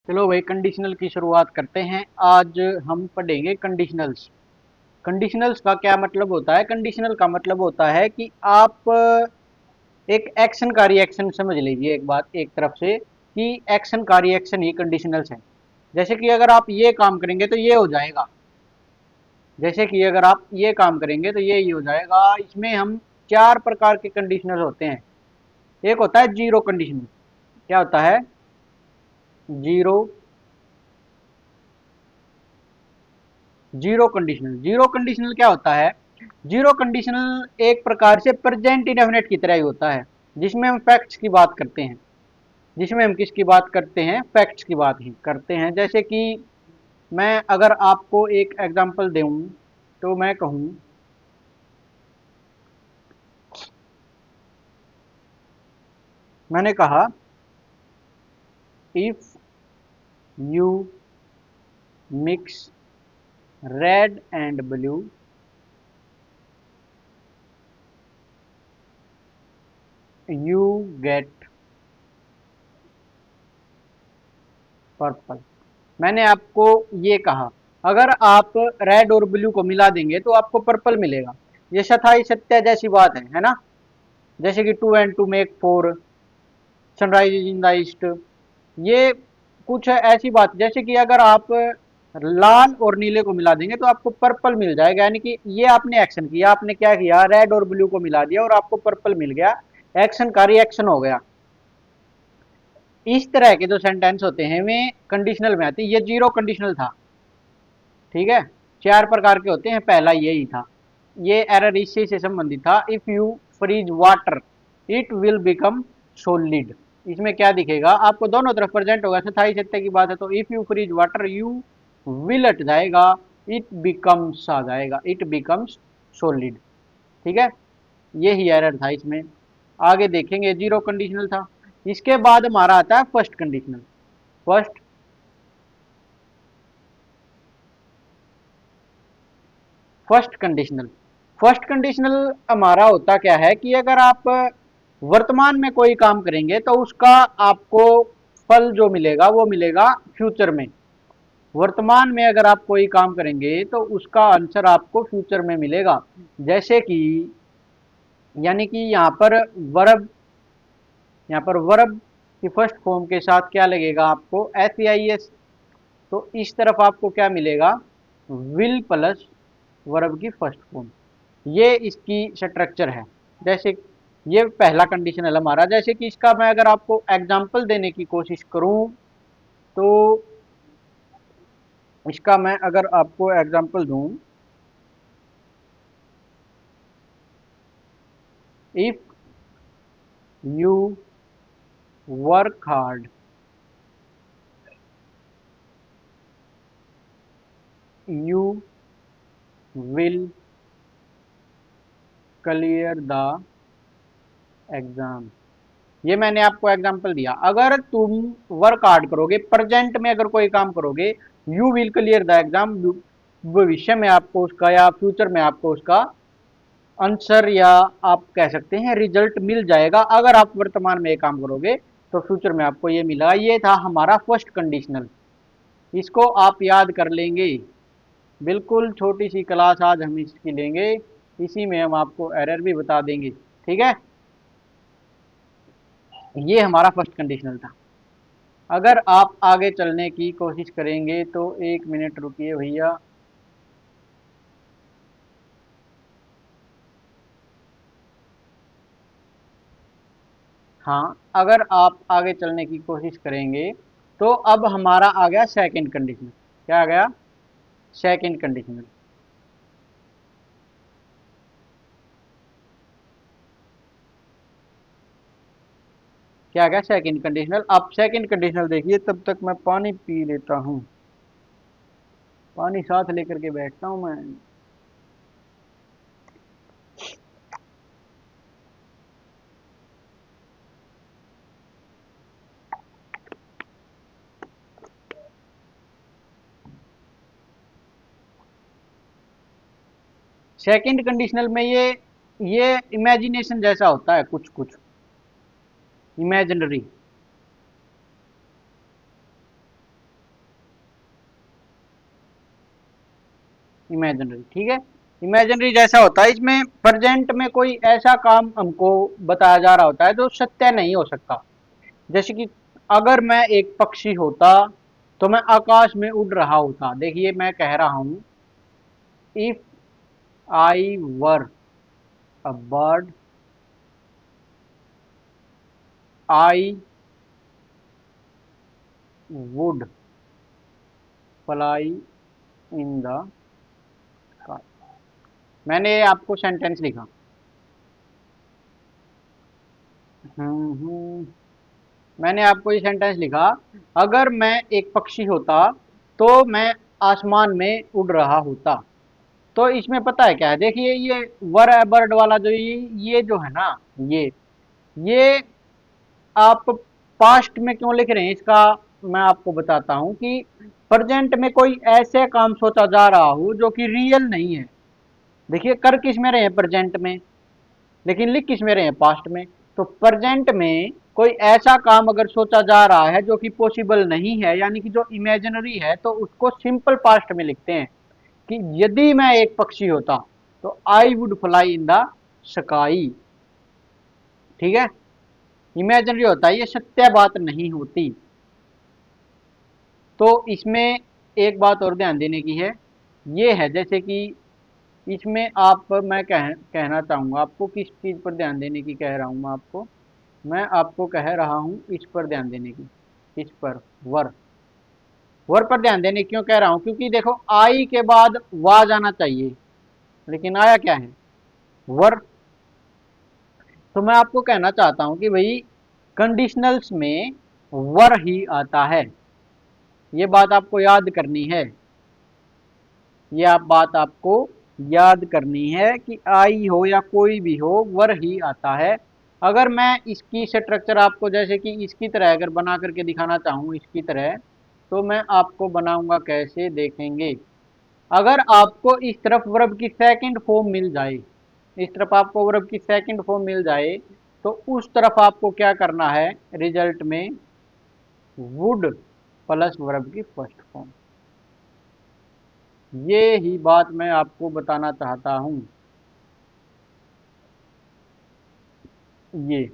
चलो भाई कंडीशनल की शुरुआत करते हैं। आज हम पढ़ेंगे कंडीशनल्स। कंडीशनल्स का क्या मतलब होता है? कंडीशनल का मतलब होता है कि आप एक एक्शन का रिएक्शन समझ लीजिए। एक बात एक तरफ से कि एक्शन का रिएक्शन ही कंडीशनल्स है। जैसे कि अगर आप ये काम करेंगे तो ये हो जाएगा। जैसे कि अगर आप ये काम करेंगे तो ये ही हो जाएगा। इसमें हम चार प्रकार के कंडीशनल होते हैं। एक होता है जीरो कंडीशनल। क्या होता है? Zero zero conditional. Zero conditional क्या होता है? जीरो कंडीशनल एक प्रकार से प्रेजेंट इंडेफिनिट की तरह ही होता है, जिसमें हम फैक्ट्स की बात करते हैं। जिसमें हम किसकी बात करते हैं? फैक्ट्स की बात ही करते हैं। जैसे कि मैं अगर आपको एक एग्जांपल दूं तो मैं कहूं, मैंने कहा if you mix red and blue you get purple. मैंने आपको ये कहा, अगर आप रेड और ब्लू को मिला देंगे तो आपको पर्पल मिलेगा। ये सथाई सत्य जैसी बात है ना? जैसे कि two and two make four, sunrise in the east. ये कुछ ऐसी बात, जैसे कि अगर आप लाल और नीले को मिला देंगे तो आपको पर्पल मिल जाएगा। यानी कि ये आपने एक्शन किया, आपने क्या किया? रेड और ब्लू को मिला दिया और आपको पर्पल मिल गया। एक्शन का रिएक्शन हो गया। इस तरह के जो सेंटेंस होते हैं वे कंडीशनल में आते हैं। ये जीरो कंडीशनल था। ठीक है। चार प्रकार के होते हैं, पहला यही था। ये एरर इसी से संबंधित था। If you freeze water it will become solid. इसमें क्या दिखेगा आपको? दोनों तरफ प्रेजेंट होगा, स्थायी सत्य की बात है। तो if you freeze water you will हट जाएगा, इट बिकम्स आ जाएगा, इट बिकम्स सॉलिड। ठीक है। यही एरर था इसमें। आगे देखेंगे, जीरो कंडीशनल था। इसके बाद हमारा आता है first conditional. First first conditional. First conditional हमारा होता क्या है कि अगर आप वर्तमान में कोई काम करेंगे तो उसका आपको फल जो मिलेगा वो मिलेगा फ्यूचर में। वर्तमान में अगर आप कोई काम करेंगे तो उसका आंसर आपको फ्यूचर में मिलेगा। जैसे कि यानी कि यहाँ पर वर्ब की फर्स्ट फॉर्म के साथ क्या लगेगा आपको? S I S. तो इस तरफ आपको क्या मिलेगा? विल प्लस वर्ब की फर्स्ट फॉर्म। ये इसकी स्ट्रक्चर है। जैसे ये पहला कंडीशनल हमारा। जैसे कि इसका मैं अगर आपको एग्जांपल देने की कोशिश करूं तो इसका मैं अगर आपको एग्जांपल दूं, if you work hard you will clear the exam. ये मैंने आपको एग्जांपल दिया। अगर तुम वर्क हार्ड करोगे, प्रेजेंट में अगर कोई काम करोगे, you will clear the exam, भविष्य में आपको उसका या फ्यूचर में आपको उसका आंसर या आप कह सकते हैं रिजल्ट मिल जाएगा। अगर आप वर्तमान में ये काम करोगे तो फ्यूचर में आपको ये मिलेगा। ये था हमारा फर्स्ट कंडीशनल। इसको आप याद कर लेंगे। बिल्कुल छोटी सी क्लास आज हम इसकी लेंगे। इसी में हम आपको एरर भी बता देंगे। ठीक है। ये हमारा फर्स्ट कंडीशनल था। अगर आप आगे चलने की कोशिश करेंगे तो एक मिनट रुकिए भैया। हाँ, अगर आप आगे चलने की कोशिश करेंगे तो अब हमारा आ गया सेकंड कंडीशनल। क्या आ गया? Second conditional. क्या आ गया? Second conditional. आप सेकंड कंडीशनल देखिए, तब तक मैं पानी पी लेता हूँ। पानी साथ लेकर के बैठता हूँ मैं। सेकंड कंडीशनल में ये इमेजिनेशन जैसा होता है, कुछ कुछ इमेजिनरी। इमेजिनरी, ठीक है। इमेजिनरी जैसा होता है, इसमें प्रेजेंट में कोई ऐसा काम हमको बताया जा रहा होता है जो सत्य नहीं हो सकता। जैसे कि अगर मैं एक पक्षी होता तो मैं आकाश में उड़ रहा होता। देखिए मैं कह रहा हूं, if I were a bird I would fly in the sky. मैंने आपको सेंटेंस लिखा। हम्म, मैंने आपको ये सेंटेंस लिखा, अगर मैं एक पक्षी होता तो मैं आसमान में उड़ रहा होता। तो इसमें पता है क्या है, देखिए ये वर बर्ड वाला जो ये जो है ना, ये आप पास्ट में क्यों लिख रहे हैं इसका मैं आपको बताता हूं कि प्रेजेंट में कोई ऐसे काम सोचा जा रहा हो जो कि रियल नहीं है। देखिए कर किस में रहे हैं, प्रेजेंट में, लेकिन लिख किस में रहे हैं, पास्ट में। तो प्रेजेंट में कोई ऐसा काम अगर सोचा जा रहा है जो कि पॉसिबल नहीं है, यानी कि जो इमेजिनरी है, तो उसको सिंपल पास्ट में लिखते हैं कि यदि मैं एक पक्षी होता तो I would fly in the sky. ठीक है, इमेजिनरी होता है, ये सत्य बात नहीं होती। तो इसमें एक बात और ध्यान देने की है, ये है जैसे कि इसमें आप मैं कहना चाहूँगा आपको, किस चीज़ पर ध्यान देने की कह रहा हूँ मैं आपको कह रहा हूँ इस पर ध्यान देने की, इस पर वर वर पर ध्यान देने क्यों कह रहा हूँ, क्योंकि देखो आई के बाद वाज आना चाहिए, लेकिन आया क्या है, वर। तो मैं आपको कहना चाहता हूँ कि भाई कंडीशनल्स में वर ही आता है। ये बात आपको याद करनी है, ये आप बात आपको याद करनी है कि आई हो या कोई भी हो, वर ही आता है। अगर मैं इसकी स्ट्रक्चर आपको जैसे कि इसकी तरह अगर बना करके दिखाना चाहूँ इसकी तरह, तो मैं आपको बनाऊंगा कैसे देखेंगे। अगर आपको इस तरफ वर्ब की सेकंड फॉर्म मिल जाए, इस तरफ आपको वर्ब की सेकंड फॉर्म मिल जाए, तो उस तरफ आपको क्या करना है, रिजल्ट में वुड प्लस वर्ब की फर्स्ट फॉर्म। ये ही बात मैं आपको बताना चाहता हूं। ये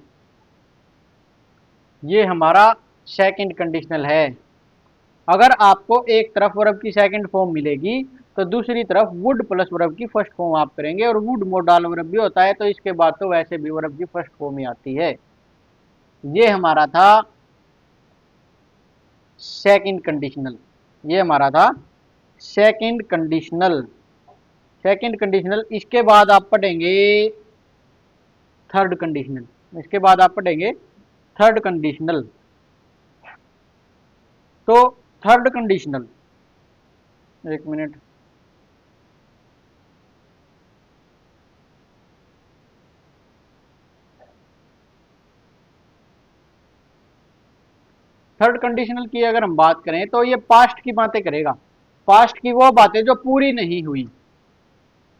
ये हमारा सेकंड कंडीशनल है। अगर आपको एक तरफ वर्ब की सेकंड फॉर्म मिलेगी तो दूसरी तरफ वुड प्लस वर्ब की फर्स्ट फॉर्म आप करेंगे, और वुड मोडाल वर्ब भी होता है, तो इसके बाद तो वैसे भी वर्ब की फर्स्ट फॉर्म ही आती है। ये हमारा था सेकंड कंडीशनल, ये हमारा था सेकंड कंडीशनल। सेकंड कंडीशनल, इसके बाद आप पढ़ेंगे थर्ड कंडीशनल, इसके बाद आप पढ़ेंगे थर्ड कंडीशनल। तो थर्ड कंडीशनल, एक मिनट, थर्ड कंडीशनल की अगर हम बात करें तो ये पास्ट की बातें करेगा। पास्ट की वो बातें जो पूरी नहीं हुई,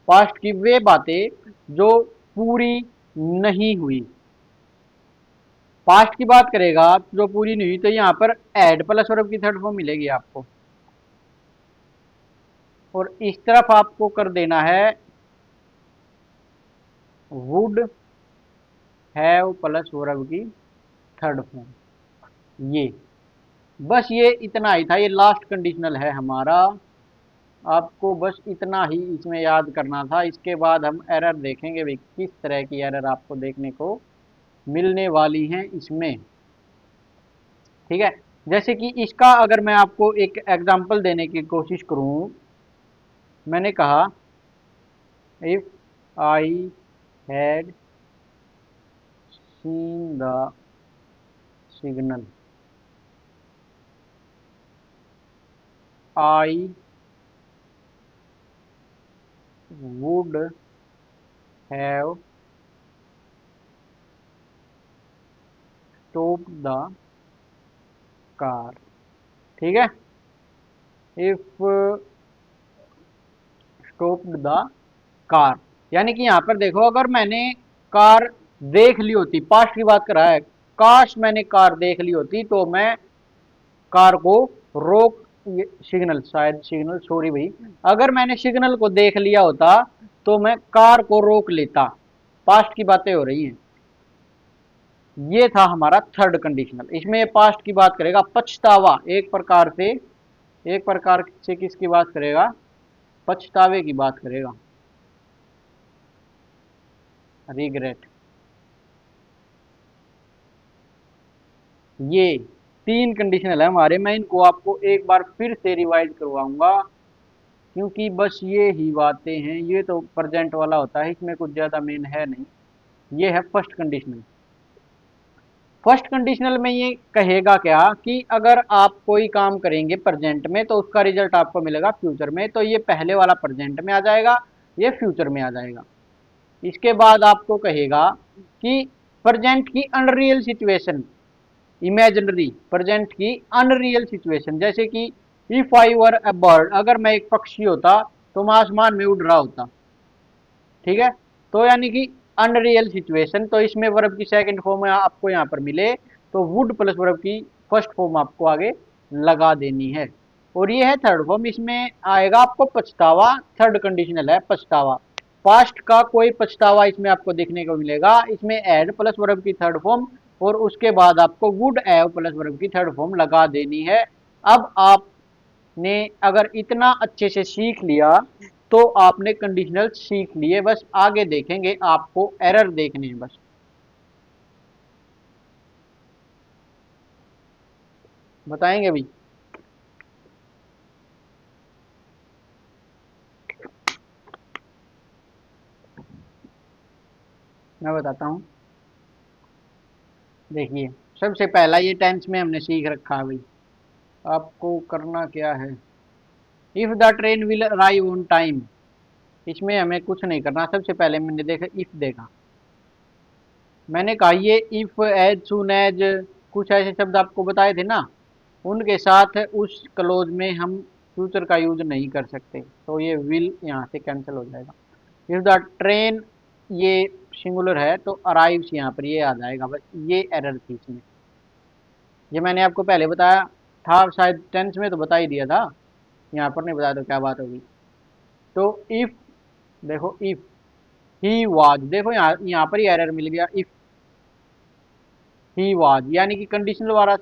पास्ट की वे बातें जो पूरी नहीं हुई, पास्ट की बात करेगा जो पूरी नहीं हुई, तो यहाँ पर एड प्लस वर्ब की थर्ड फॉर्म मिलेगी आपको, और इस तरफ आपको कर देना है वुड हैव प्लस वर्ब की थर्ड फॉर्म। ये बस ये इतना ही था, ये लास्ट कंडीशनल है हमारा। आपको बस इतना ही इसमें याद करना था। इसके बाद हम एरर देखेंगे भाई, किस तरह की एरर आपको देखने को मिलने वाली हैं इसमें। ठीक है, जैसे कि इसका अगर मैं आपको एक एग्जांपल देने की कोशिश करूं, मैंने कहा if I had seen the signal, I would have stopped the car. ठीक है, इफ स्टॉप्ड द कार, यानी कि यहाँ पर देखो अगर मैंने कार देख ली होती, पास्ट की बात कर रहा है, काश मैंने कार देख ली होती तो मैं कार को रोक ये सिग्नल, शायद सिग्नल, सॉरी भाई। अगर मैंने सिग्नल को देख लिया होता तो मैं कार को रोक लेता। पास्ट की बातें हो रही हैं। ये था हमारा थर्ड कंडीशनल। इसमें ये पास्ट की बात करेगा। पछतावा एक प्रकार से किसकी बात करेगा? पछतावे की बात करेगा। रिग्रेट। ये तीन कंडीशनल है हमारे। मैं इनको आपको एक बार फिर से रिवाइज करवाऊंगा, क्योंकि बस ये ही बातें हैं। ये तो प्रेजेंट वाला होता है, इसमें कुछ ज़्यादा मेन है नहीं। ये है फर्स्ट कंडीशनल। फर्स्ट कंडीशनल में ये कहेगा क्या कि अगर आप कोई काम करेंगे प्रेजेंट में तो उसका रिजल्ट आपको मिलेगा फ्यूचर में। तो ये पहले वाला प्रेजेंट में आ जाएगा, ये फ्यूचर में आ जाएगा। इसके बाद आपको कहेगा कि प्रेजेंट की अनरियल सिचुएशन, इमेजिनरी प्रेजेंट की अनरियल सिचुएशन, जैसे कि if I were a bird, अगर मैं एक पक्षी होता तो मैं आसमान में उड़ रहा होता। ठीक है, तो यानी कि अनरियल सिचुएशन। तो इसमें वर्ब की सेकंड फॉर्म आपको यहाँ पर मिले तो वुड प्लस वर्ब की फर्स्ट फॉर्म आपको आगे लगा देनी है। और ये है थर्ड फॉर्म। इसमें आएगा आपको पछतावा। थर्ड कंडीशनल है पछतावा। पास्ट का कोई पछतावा इसमें आपको देखने को मिलेगा। इसमें एड प्लस वर्ब की थर्ड फॉर्म और उसके बाद आपको वुड हैव प्लस वर्ब की थर्ड फॉर्म लगा देनी है। अब आपने अगर इतना अच्छे से सीख लिया तो आपने कंडीशनल सीख लिए। बस आगे देखेंगे, आपको एरर देखने हैं बस। बताएंगे अभी। मैं बताता हूँ। देखिए, सबसे पहला ये टेंस में हमने सीख रखा है भाई। आपको करना क्या है? If the train will arrive on time. इसमें हमें कुछ नहीं करना। सबसे पहले मैंने देखा इफ देखा। मैंने कहा ये इफ, एज सुन एज, कुछ ऐसे शब्द आपको बताए थे ना, उनके साथ उस क्लोज में हम फ्यूचर का यूज नहीं कर सकते। तो ये विल यहाँ से कैंसिल हो जाएगा। इफ द ट्रेन, ये सिंगुलर है तो अराइव्स यहाँ पर ये आ जाएगा। बस ये एरर थी इसमें। ये मैंने आपको पहले बताया था, शायद टेंस में तो बता ही दिया था। यहाँ पर नहीं बताया तो क्या बात होगी। तो इफ, देखो इफ ही वाज, देखो यहाँ यहाँ पर ही एरर मिल गया। इफ ही वाज यानी कि कंडीशनल वाला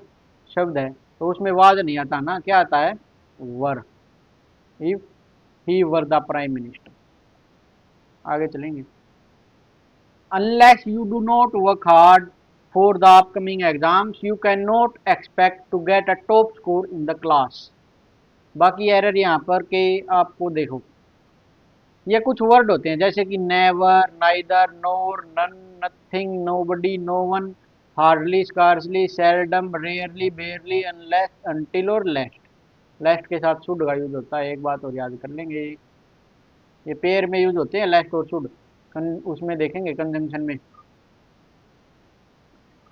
शब्द है तो उसमें वाज नहीं आता ना, क्या आता है? Were. If he were the prime minister. आगे चलेंगे। Unless you do not work hard for the upcoming exams, you cannot expect to get a top score in the class। बाकी एरर यहाँ पर के आपको देखो, ये कुछ वर्ड होते हैं जैसे कि never, neither, nor, none, nothing, nobody, no one, hardly, scarcely, seldom, rarely, barely, unless, until और लेस्ट। लेस्ट के साथ शुड का यूज होता है। एक बात और याद कर लेंगे, ये पेयर में यूज होते हैं लेस्ट और शुड। उसमें देखेंगे कंजंक्शन में।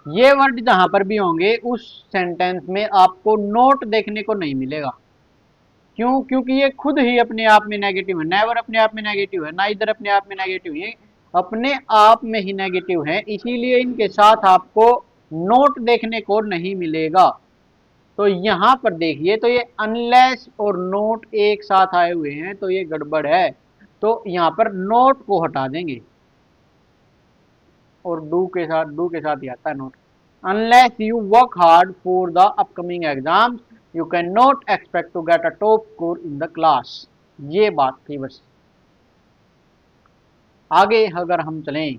ये वर्ड जहां पर भी होंगे उस सेंटेंस में आपको नोट देखने को नहीं मिलेगा। क्यों? क्योंकि ये खुद ही अपने आप में नेगेटिव है। नेवर अपने आप में नेगेटिव है, ना इधर अपने आप में नेगेटिव है, अपने आप में ही नेगेटिव है। इसीलिए इनके साथ आपको नोट देखने को नहीं मिलेगा। तो यहां पर देखिए, तो ये अनलेस और नोट एक साथ आए हुए हैं तो ये गड़बड़ है। तो यहां पर नोट को हटा देंगे और डू के साथ ही आता है note. Unless you work hard for the upcoming exams, you cannot expect to get a top score in the class। ये बात थी बस। आगे अगर हम चलें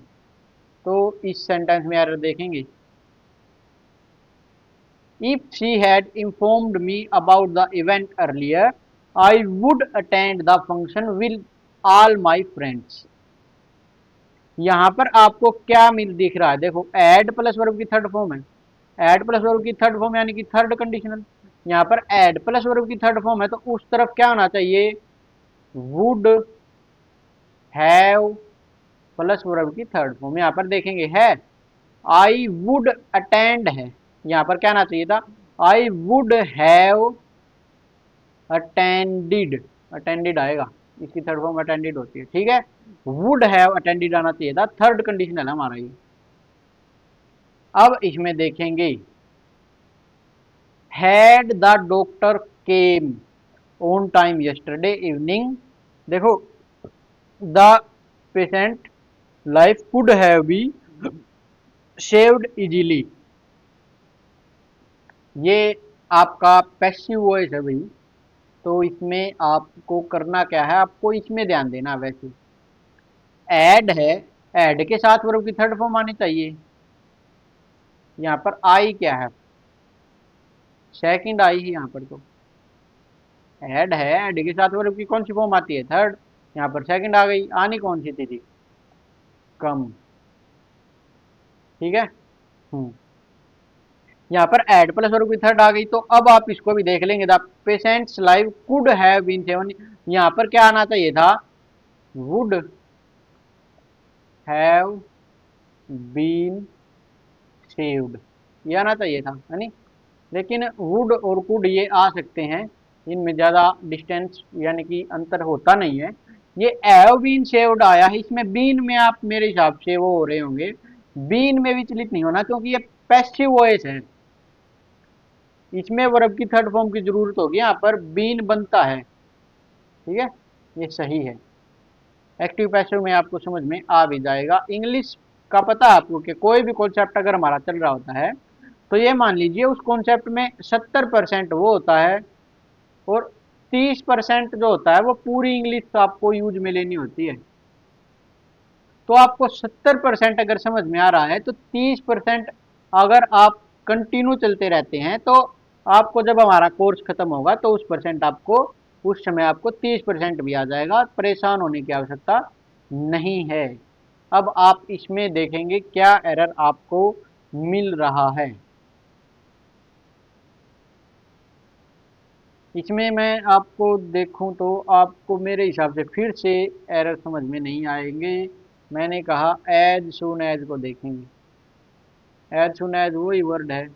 तो इस सेंटेंस में एरर देखेंगे। If she had informed me about the event earlier, I would attend the function with all my friends। यहाँ पर आपको क्या मिल दिख रहा है? देखो, एड प्लस वर्ब की थर्ड फॉर्म है। एड प्लस वर्ब की थर्ड फॉर्म यानी कि थर्ड कंडीशनल। यहाँ पर एड प्लस वर्ब की थर्ड फॉर्म है तो उस तरफ क्या होना चाहिए? वुड हैव प्लस वर्ब की थर्ड फॉर्म। यहाँ पर देखेंगे है आई वुड अटेंड है, यहाँ पर क्या आना चाहिए था? I would have attended. Attended आएगा, इसकी थर्ड फॉर्म अटेंडेड होती है। ठीक है, वुड हैव अटेंडेड आना चाहिए था। थर्ड कंडीशनल है हमारा ये। अब इसमें देखेंगे, had the doctor came on time yesterday evening. देखो, the patient life could have be saved easily. ये आपका पैसिव वॉइस है भाई, तो इसमें आपको करना क्या है, आपको इसमें ध्यान देना। वैसे ऐड है, ऐड के साथ वर्ब की थर्ड फॉर्म आनी चाहिए। यहाँ पर आई क्या है, सेकंड आई है यहाँ पर। तो ऐड है, ऐड के साथ वर्ब की कौन सी फॉर्म आती है, थर्ड। यहाँ पर सेकंड आ गई, आनी कौन सी थी, कम। ठीक है। यहाँ पर ऐड प्लस वर्ब की थर्ड आ गई, तो अब आप इसको भी देख लेंगे। The patient's life could have been seven, यहाँ पर क्या आना चाहिए था, वुड हैव बीन सेव्ड, ये आना चाहिए था, है नहीं। लेकिन वुड और कुड ये आ सकते हैं, इनमें ज़्यादा डिस्टेंस यानी कि अंतर होता नहीं है। ये हैव बीन सेव्ड आया है, इसमें बीन में आप मेरे हिसाब से वो हो रहे होंगे, बीन में विचलित नहीं होना, क्योंकि ये पैसिव वॉइस है। इसमें वर्ब की थर्ड फॉर्म की जरूरत होगी, यहाँ पर बीन बनता है। ठीक है, ये सही है। एक्टिव पैसिव में आपको समझ में आ भी जाएगा। इंग्लिश का पता है आपको कि कोई भी कॉन्सेप्ट अगर हमारा चल रहा होता है, तो ये मान लीजिए उस कॉन्सेप्ट में 70% वो होता है, और 30% जो होता है वो पूरी इंग्लिश आपको यूज में लेनी होती है। तो आपको 70% अगर समझ में आ रहा है, तो 30% अगर आप कंटिन्यू चलते रहते हैं, तो आपको जब हमारा कोर्स खत्म होगा तो उस परसेंट आपको, उस समय आपको 30% भी आ जाएगा। परेशान होने की आवश्यकता नहीं है। अब आप इसमें देखेंगे क्या एरर आपको मिल रहा है। इसमें मैं आपको देखूं तो आपको मेरे हिसाब से फिर से एरर समझ में नहीं आएंगे। मैंने कहा एज सुन एज को देखेंगे। एज सुन एज वही वर्ड है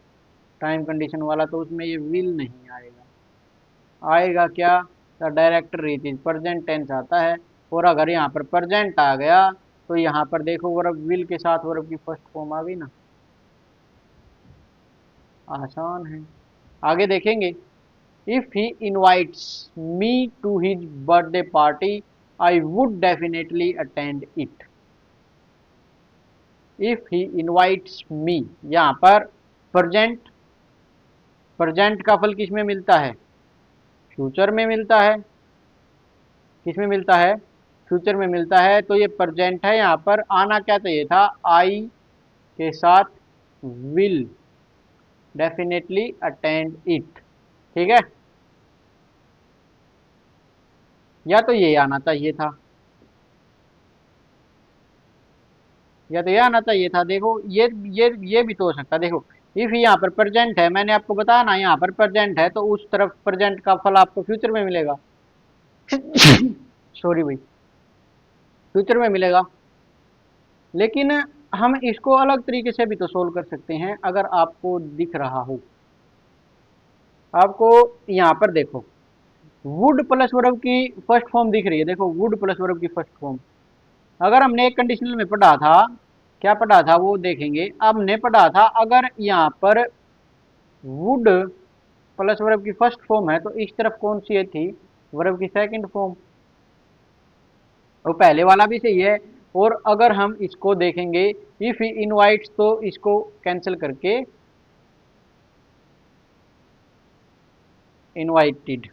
टाइम कंडीशन वाला, तो उसमें ये विल नहीं आएगा। आएगा क्या, the director reach is present tense आता है। और अगर यहाँ पर प्रेजेंट आ गया, तो यहाँ पर देखो वर्ब विल के साथ वर्ब की फर्स्ट फॉर्म आ गई ना, आसान है। आगे देखेंगे। If he invites me to his birthday party I would definitely attend it. If he invites me, यहाँ पर प्रेजेंट, प्रेजेंट का फल किस में मिलता है, फ्यूचर में मिलता है। किस में मिलता है, फ्यूचर में मिलता है। तो ये प्रेजेंट है, यहाँ पर आना क्या चाहिए था, आई के साथ विल डेफिनेटली अटेंड इट। ठीक है, या तो ये आना चाहिए था, या तो ये आना चाहिए था। देखो ये भी तो हो सकता है। देखो, इफ यहाँ पर प्रेजेंट है, मैंने आपको बताया ना, यहाँ पर प्रेजेंट है, तो उस तरफ प्रेजेंट का फल आपको फ्यूचर में मिलेगा। सॉरी भाई, फ्यूचर में मिलेगा। लेकिन हम इसको अलग तरीके से भी तो सोल्व कर सकते हैं, अगर आपको दिख रहा हो। आपको यहाँ पर देखो, वुड प्लस वर्ब की फर्स्ट फॉर्म दिख रही है। देखो, वुड प्लस वर्ब की फर्स्ट फॉर्म, अगर हमने एक कंडीशनल में पढ़ा था, क्या पढ़ा था वो देखेंगे। अब हमने पढ़ा था अगर यहाँ पर वुड प्लस वर्ब की फर्स्ट फॉर्म है, तो इस तरफ कौन सी है थी, वर्ब की सेकंड फॉर्म। वो पहले वाला भी सही है। और अगर हम इसको देखेंगे, इफ ही इनवाइट्स, तो इसको कैंसिल करके इनवाइटेड।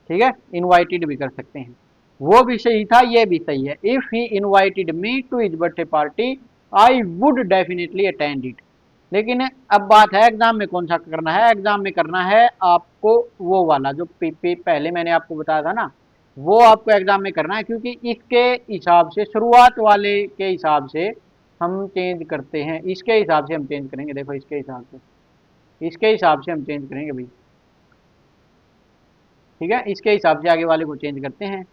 ठीक है, इनवाइटेड भी कर सकते हैं, वो भी सही था, ये भी सही है। If he invited me to his birthday party I would definitely attend it. लेकिन अब बात है एग्जाम में कौन सा करना है। एग्जाम में करना है आपको वो वाला जो पहले मैंने आपको बताया था ना, वो आपको एग्जाम में करना है, क्योंकि इसके हिसाब से, शुरुआत वाले के हिसाब से हम चेंज करते हैं, इसके हिसाब से हम चेंज करेंगे। देखो, इसके हिसाब से, इसके हिसाब से हम चेंज करेंगे भाई। ठीक है, इसके हिसाब से आगे वाले को चेंज करते हैं।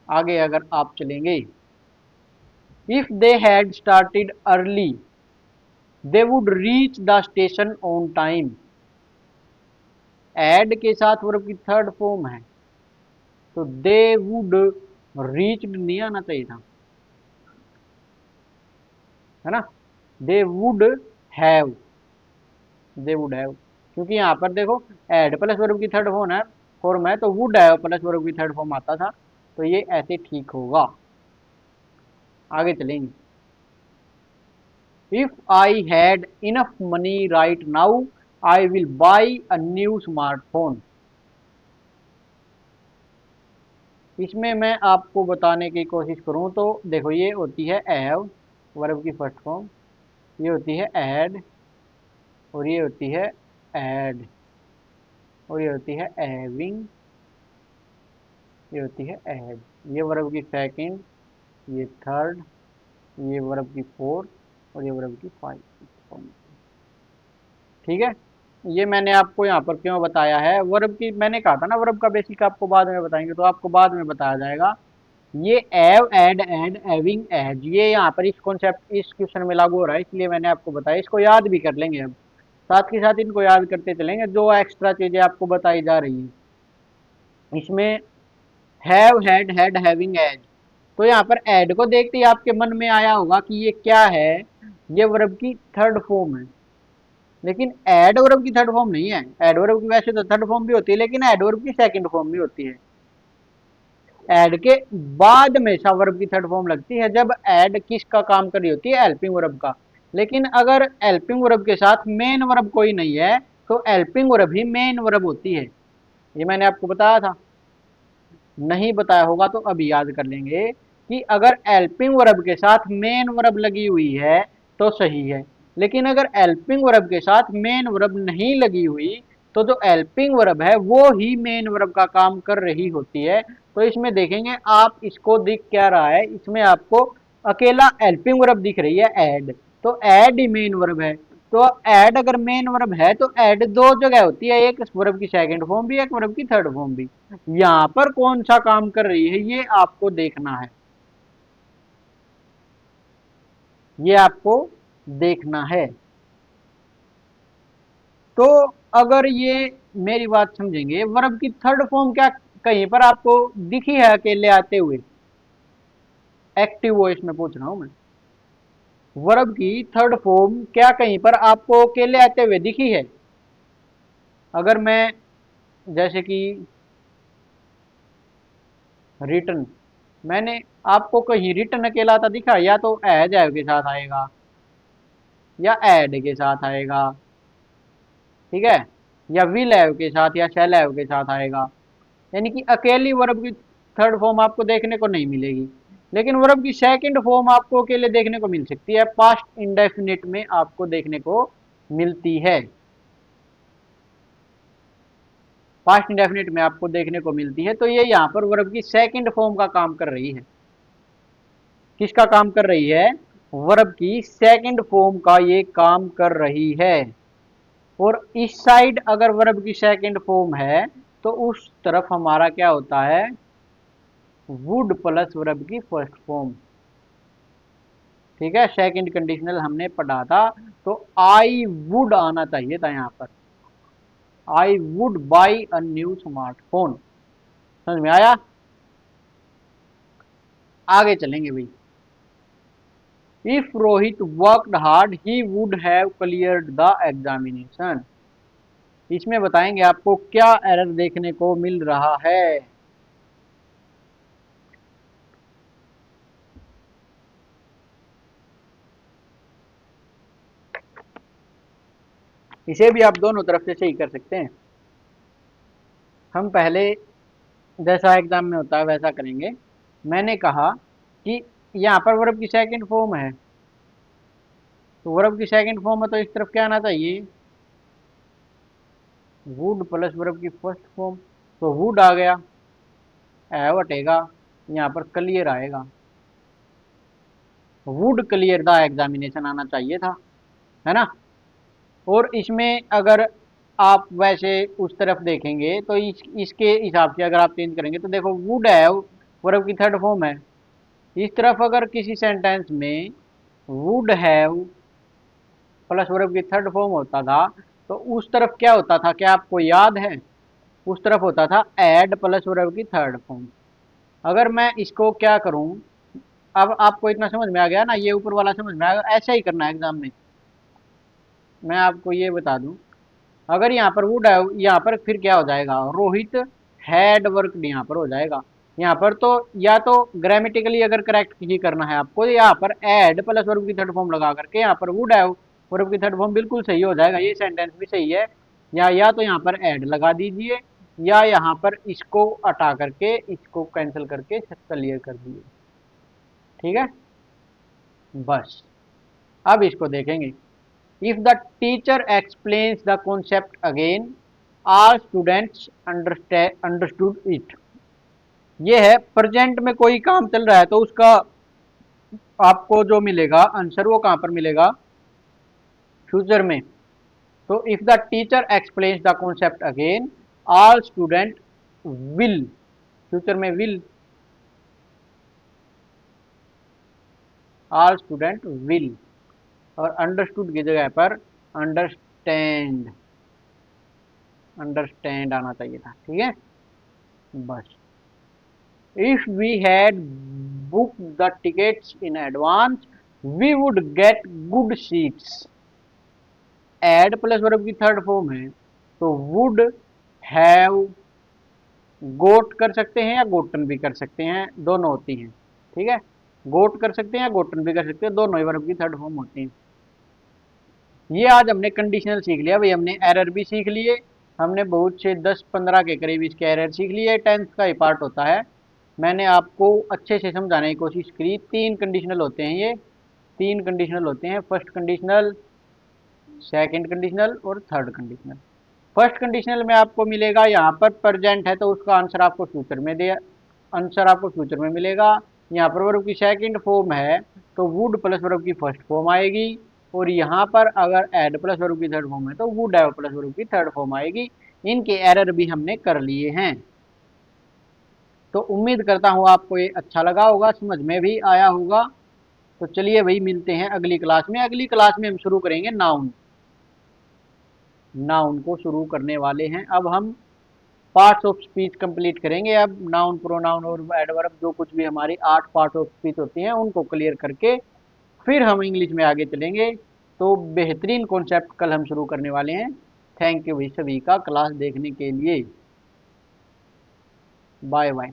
आगे अगर आप चलेंगे, if they had started early they would reach the station on time. Ed के साथ वर्ब की थर्ड फॉर्म है, तो दे वुड रीच्ड नहीं आना चाहिए था, है ना। They would have, they would have, क्योंकि यहाँ पर देखो एड प्लस वर्ब की थर्ड फॉर्म है तो वुड है प्लस वर्ब की थर्ड फॉर्म आता था, तो ये ऐसे ठीक होगा। आगे चलेंगे। If I had enough money right now I will by a new smartphone. इसमें मैं आपको बताने की कोशिश करूं तो देखो ये होती है हैव वर्ब की फर्स्ट फॉर्म, ये होती है ऐड, और ये होती है ऐड, और ये होती है हैविंग, ये होती है ऐड। ये वर्ब की सेकंड, ये थर्ड, ये वर्ब की फोर्थ, और ये वर्ब की फाइव। ठीक है। ये मैंने आपको यहाँ पर क्यों बताया है, वर्ब की मैंने कहा था ना वर्ब का बेसिक आपको बाद में बताएंगे, तो आपको बाद में बताया जाएगा। ये एव एड एंड एविंग एज ये यहाँ पर इस कॉन्सेप्ट इस क्वेश्चन में लागू हो रहा है, इसलिए मैंने आपको बताया। इसको याद भी कर लेंगे हम, साथ के साथ इनको याद करते चलेंगे जो एक्स्ट्रा चीजें आपको बताई जा रही है इसमें। Have had had having as, तो यहाँ पर एड को देखते ही आपके मन में आया होगा कि ये क्या है, ये वर्ब की थर्ड फॉर्म है। लेकिन एडवर्ब की थर्ड फॉर्म नहीं है। एडवर्ब की वैसे तो थर्ड फॉर्म भी होती है, लेकिन एडवर्ब की सेकंड फॉर्म भी होती है। एड के बाद हमेशा वर्ब की थर्ड फॉर्म लगती है जब एड किसका काम कर रही होती है, हेल्पिंग वर्ब का। लेकिन अगर हेल्पिंग वर्ब के साथ मेन वर्ब कोई नहीं है तो हेल्पिंग वर्ब ही मेन वर्ब होती है। ये मैंने आपको बताया था, नहीं बताया होगा तो अभी याद कर लेंगे कि अगर हेल्पिंग वर्ब के साथ मेन वर्ब लगी हुई है तो सही है, लेकिन अगर हेल्पिंग वर्ब के साथ मेन वर्ब नहीं लगी हुई तो जो हेल्पिंग वर्ब है वो ही मेन वर्ब का काम कर रही होती है। तो इसमें देखेंगे आप, इसको दिख क्या रहा है, इसमें आपको अकेला हेल्पिंग वर्ब दिख रही है ऐड, तो ऐड ही मेन वर्ब है। तो ऐड अगर मेन वर्ब है तो ऐड दो जगह होती है, एक वर्ब की सेकंड फॉर्म भी, एक वर्ब की थर्ड फॉर्म भी। यहाँ पर कौन सा काम कर रही है ये आपको देखना है, ये आपको देखना है। तो अगर ये मेरी बात समझेंगे, वर्ब की थर्ड फॉर्म क्या कहीं पर आपको दिखी है अकेले आते हुए? एक्टिव वॉइस में पूछ रहा हूं मैं, वर्ब की थर्ड फॉर्म क्या कहीं पर आपको अकेले आते हुए दिखी है? अगर मैं जैसे कि रिटर्न, मैंने आपको कहीं रिटर्न अकेला आता दिखा? या तो एज एव के साथ आएगा या एड के साथ आएगा, ठीक है, या विल हैव के साथ या शैल हैव के साथ आएगा। यानी कि अकेली वर्ब की थर्ड फॉर्म आपको देखने को नहीं मिलेगी। लेकिन वर्ब की सेकंड फॉर्म आपको अकेले देखने को मिल सकती है, पास्ट इंडेफिनिट में आपको देखने को मिलती है। पास्ट इंडेफिनिट में आपको देखने को मिलती है, तो ये यहाँ पर वर्ब की सेकंड फॉर्म का काम कर रही है। किसका काम कर रही है? वर्ब की सेकंड फॉर्म का ये काम कर रही है। और इस साइड अगर वर्ब की सेकंड फॉर्म है तो उस तरफ हमारा क्या होता है, वुड प्लस वर्ब की फर्स्ट फॉर्म। ठीक है, सेकंड कंडीशनल हमने पढ़ा था, तो आई वुड आना चाहिए था यहाँ पर, I would buy a new smartphone. समझ में आया? आगे चलेंगे भाई। If Rohit worked hard he would have cleared the examination. इसमें बताएंगे आपको क्या एरर देखने को मिल रहा है। इसे भी आप दोनों तरफ से सही कर सकते हैं। हम पहले जैसा एग्जाम में होता है वैसा करेंगे। मैंने कहा कि यहाँ पर वर्ब की सेकंड फॉर्म है, तो वर्ब की सेकंड फॉर्म है तो इस तरफ क्या आना चाहिए, वुड प्लस वर्ब की फर्स्ट फॉर्म। तो वुड आ गया, हैव हटेगा, यहाँ पर क्लियर आएगा, वुड क्लियर द एग्जामिनेशन आना चाहिए था, है ना। और इसमें अगर आप वैसे उस तरफ देखेंगे तो इसके हिसाब से अगर आप चेंज करेंगे तो देखो वुड हैव वर्ब की थर्ड फॉर्म है। इस तरफ अगर किसी सेंटेंस में वुड हैव प्लस वर्ब की थर्ड फॉर्म होता था तो उस तरफ क्या होता था, क्या आपको याद है? उस तरफ होता था एड प्लस वर्ब की थर्ड फॉर्म। अगर मैं इसको क्या करूं, अब आपको इतना समझ में आ गया ना, ये ऊपर वाला समझ में आ गया, ऐसा ही करना है एग्जाम में। मैं आपको ये बता दूं, अगर यहाँ पर वुड है, यहाँ पर फिर क्या हो जाएगा, रोहित हैड वर्कड यहाँ पर हो जाएगा। यहाँ पर तो या तो ग्रामेटिकली अगर करेक्ट ही करना है आपको, यहाँ पर एड प्लस वर्ब की थर्ड फॉर्म लगा करके यहाँ पर वुड है वर्ब की थर्ड फॉर्म बिल्कुल सही हो जाएगा, ये सेंटेंस भी सही है। या तो यहाँ पर एड लगा दीजिए, या यहाँ पर इसको हटा करके इसको कैंसिल करके क्लियर कर दिए। ठीक है, बस अब इसको देखेंगे। If the teacher explains the concept again all students understood it. ये है प्रेजेंट में कोई काम चल रहा है तो उसका आपको जो मिलेगा आंसर वो कहां पर मिलेगा, फ्यूचर में। तो if the teacher explains the concept again all student will, future में विल, ऑल स्टूडेंट विल। और अंडरस्टूड की जगह पर अंडरस्टैंड, अंडरस्टैंड आना चाहिए था। ठीक है, बस। If we had book the tickets in advance we would get good seats. Ed plus verb की थर्ड फॉर्म है तो वुड हैव गोट कर सकते हैं या गोटन भी कर सकते हैं, दोनों होती हैं। ठीक है, गोट कर सकते हैं या गोटन भी कर सकते हैं, दोनों ही वर्ब की थर्ड फॉर्म होती हैं। ये आज हमने कंडीशनल सीख लिया भाई, हमने एरर भी सीख लिए, हमने बहुत से 10-15 के करीब इसके एरर सीख लिए, टेंथ का ही पार्ट होता है। मैंने आपको अच्छे से समझाने की कोशिश करी। 3 कंडीशनल होते हैं, ये 3 कंडीशनल होते हैं, फर्स्ट कंडीशनल, सेकंड कंडीशनल और थर्ड कंडीशनल। फर्स्ट कंडीशनल में आपको मिलेगा यहाँ पर प्रेजेंट है तो उसका आंसर आपको फ्यूचर में दे, आंसर आपको फ्यूचर में मिलेगा। यहाँ पर वर्ब की सेकंड फॉर्म है तो वुड प्लस वर्ब की फर्स्ट फॉर्म आएगी, और यहाँ पर अगर एड प्लस वर्ब की थर्ड फॉर्म है तो वुड हैव प्लस वर्ब की थर्ड फॉर्म आएगी। इनके एरर भी हमने कर लिए हैं। तो उम्मीद करता हूँ आपको ये अच्छा लगा होगा, समझ में भी आया होगा। तो चलिए भाई मिलते हैं अगली क्लास में। अगली क्लास में हम शुरू करेंगे नाउन, नाउन को शुरू करने वाले हैं अब हम। पार्ट्स ऑफ स्पीच कंप्लीट करेंगे अब, नाउन प्रोनाउन और एडवर्ब जो कुछ भी हमारी 8 पार्ट ऑफ स्पीच होती हैं उनको क्लियर करके फिर हम इंग्लिश में आगे चलेंगे। तो बेहतरीन कॉन्सेप्ट कल हम शुरू करने वाले हैं। थैंक यू भाई सभी का क्लास देखने के लिए। Bye bye.